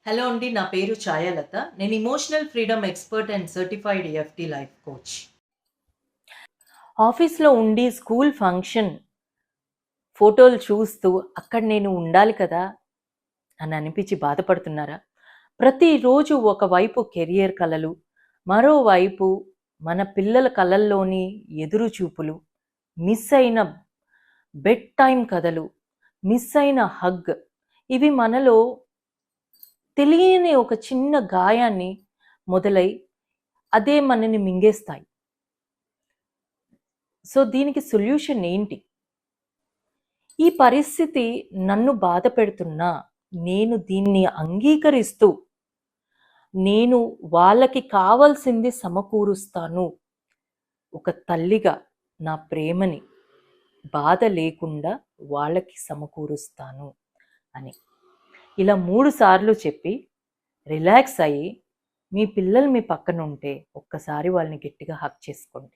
Hello అండి. నా పేరు ఛాయాలత. నేను emotional freedom expert and certified EFT life coach. ఆఫీస్‌లో ఉండి స్కూల్ ఫంక్షన్ ఫోటోలు చూస్తూ అక్కడ నేను ఉండాలి కదా అని అనిపించి బాధపడుతున్నారా? ప్రతిరోజు ఒకవైపు కెరియర్ కలలు, మరోవైపు మన పిల్లల కలల్లోని ఎదురు చూపులు, మిస్ అయిన బెడ్ టైమ్ కథలు, మిస్ అయిన హగ్, ఇవి మనలో తెలియని ఒక చిన్న గాయాన్ని మొదలై అదే మనని మింగేస్తాయి. సో దీనికి సొల్యూషన్ ఏంటి? ఈ పరిస్థితి నన్ను బాధ పెడుతున్నా నేను దీన్ని అంగీకరిస్తూ నేను వాళ్ళకి కావాల్సింది సమకూరుస్తాను. ఒక తల్లిగా నా ప్రేమని బాధ లేకుండా వాళ్ళకి సమకూరుస్తాను అని ఇలా 3 సార్లు చెప్పి రిలాక్స్ అయ్యి మీ పిల్లలు మీ పక్కన ఉంటే ఒక్కసారి వాళ్ళని గట్టిగా హగ్ చేసుకోండి.